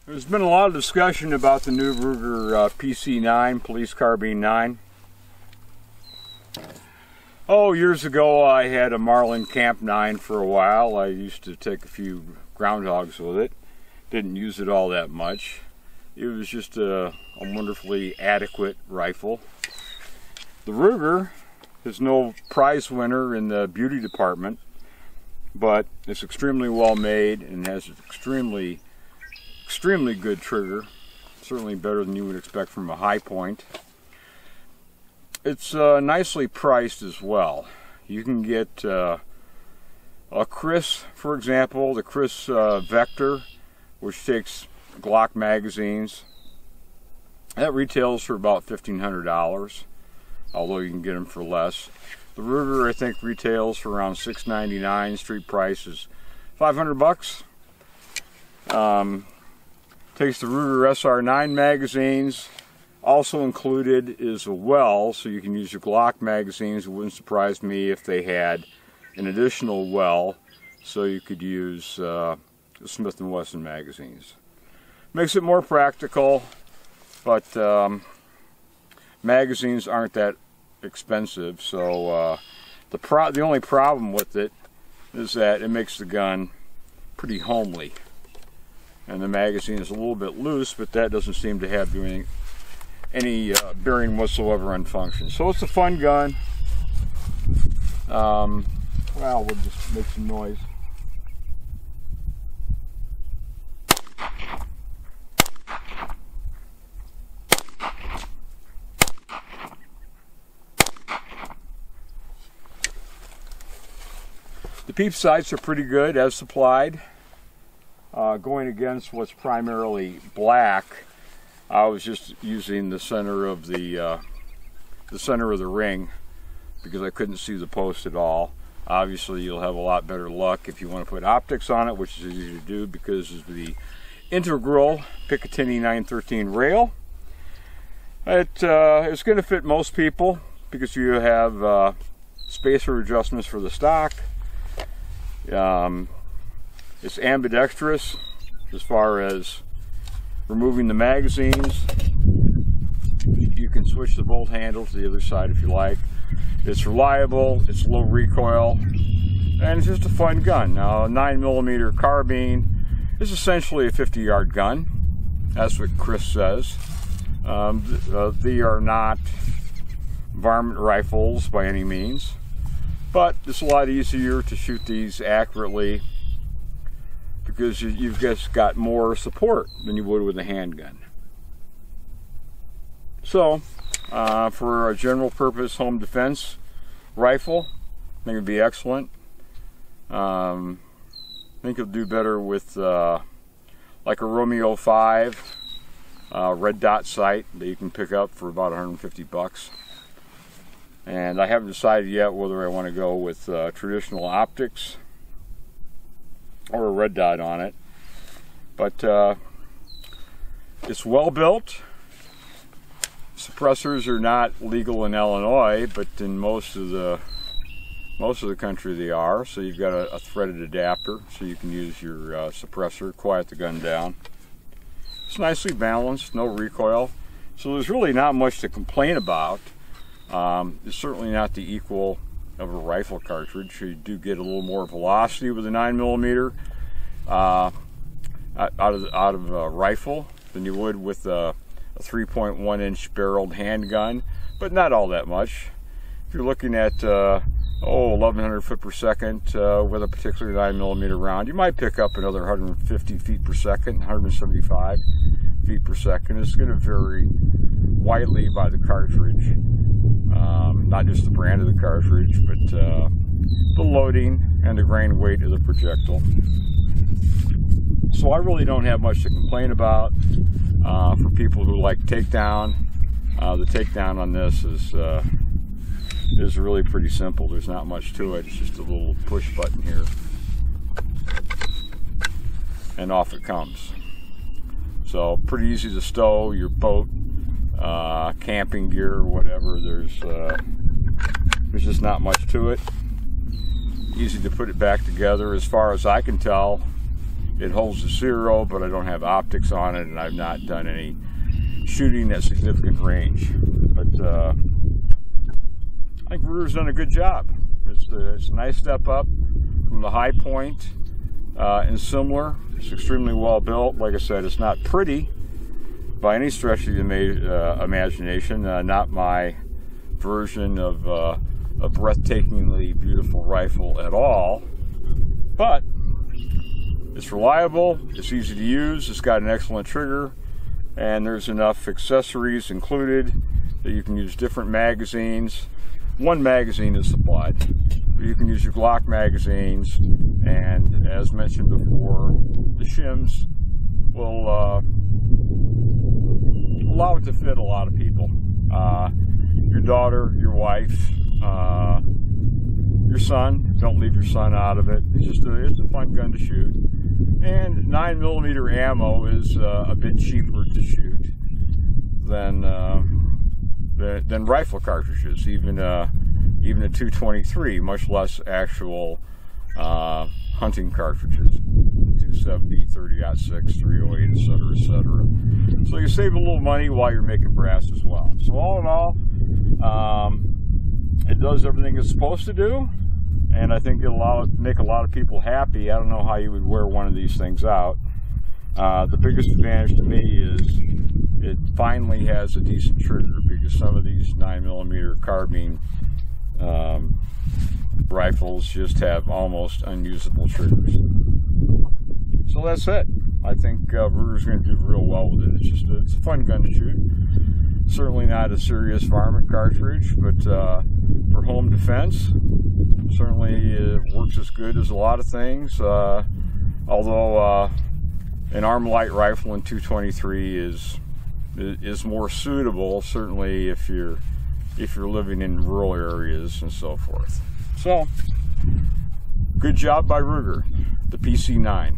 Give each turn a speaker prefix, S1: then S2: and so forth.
S1: There's been a lot of discussion about the new Ruger PC Police Carbine 9. Oh, years ago I had a Marlin Camp 9 for a while. I used to take a few groundhogs with it. Didn't use it all that much. It was just a wonderfully adequate rifle. The Ruger is no prize winner in the beauty department, but it's extremely well made and has an extremely good trigger, certainly better than you would expect from a high point. It's nicely priced as well. You can get a Chris, for example, the Chris Vector, which takes Glock magazines. That retails for about $1,500, although you can get them for less. The Ruger, I think, retails for around $6.99. Street price is $500. Takes the Ruger SR9 magazines. Also included is a well, so you can use your Glock magazines. It wouldn't surprise me if they had an additional well, so you could use the Smith & Wesson magazines. Makes it more practical, but magazines aren't that expensive, so the only problem with it is that it makes the gun pretty homely. And the magazine is a little bit loose, but that doesn't seem to have any bearing whatsoever on function. So it's a fun gun. Well, we'll just make some noise. The Peep sights are pretty good as supplied. Going against what's primarily black, I was just using the center of the ring because I couldn't see the post at all. Obviously, you'll have a lot better luck if you want to put optics on it, which is easy to do because of the integral Picatinny 913 rail. It's going to fit most people because you have spacer adjustments for the stock. It's ambidextrous as far as removing the magazines. You can switch the bolt handle to the other side if you like. It's reliable, it's low recoil, and it's just a fun gun. Now, a 9mm carbine is essentially a 50-yard gun. That's what Chris says. They are not varmint rifles by any means, but it's a lot easier to shoot these accurately because you've just got more support than you would with a handgun. So, for a general purpose home defense rifle, I think it would be excellent. I think it'll do better with like a Romeo 5 red dot sight that you can pick up for about 150 bucks. And I haven't decided yet whether I want to go with traditional optics or a red dot on it, but it's well built. Suppressors are not legal in Illinois, but in most of the country they are. So you've got a threaded adapter, so you can use your suppressor, quiet the gun down. It's nicely balanced, no recoil, so there's really not much to complain about. It's certainly not the equal of a rifle cartridge. You do get a little more velocity with a 9mm out of a rifle than you would with a 3.1-inch barreled handgun, but not all that much. If you're looking at 1,100 foot per second with a particular 9mm round, you might pick up another 150 feet per second, 175 feet per second. It's going to vary widely by the cartridge. Not just the brand of the cartridge, but the loading and the grain weight of the projectile. So I really don't have much to complain about. For people who like takedown, the takedown on this is really pretty simple. There's not much to it. It's just a little push button here, and off it comes. So pretty easy to stow your boat, camping gear, or whatever. There's just not much to it. Easy to put it back together. As far as I can tell, It holds a 0, but I don't have optics on it, and I've not done any shooting at significant range. But I think Ruger's done a good job. It's a nice step up from the High Point and similar. It's extremely well built. Like I said, it's not pretty by any stretch of the imagination. Not my version of a breathtakingly beautiful rifle at all. But it's reliable, it's easy to use, it's got an excellent trigger, and there's enough accessories included that you can use different magazines. One magazine is supplied. You can use your Glock magazines, and as mentioned before, the shims will allow it to fit a lot of people. Your daughter, your wife, your son. Don't leave your son out of it. It's a fun gun to shoot. And 9mm ammo is a bit cheaper to shoot than rifle cartridges, even a 223, much less actual hunting cartridges, 270, 30-06, 308, etc., etc. So you save a little money while you're making brass as well. So all in all, it does everything it's supposed to do, and I think it'll make a lot of people happy. I don't know how you would wear one of these things out. The biggest advantage to me is it finally has a decent trigger, because some of these 9mm carbine rifles just have almost unusable triggers. So that's it. I think Ruger's going to do real well with it. It's a fun gun to shoot. Certainly not a serious varmint cartridge, but for home defense, certainly it works as good as a lot of things. Although an Armalite rifle in 223 is more suitable, certainly if you're living in rural areas and so forth. So, good job by Ruger, the PC9.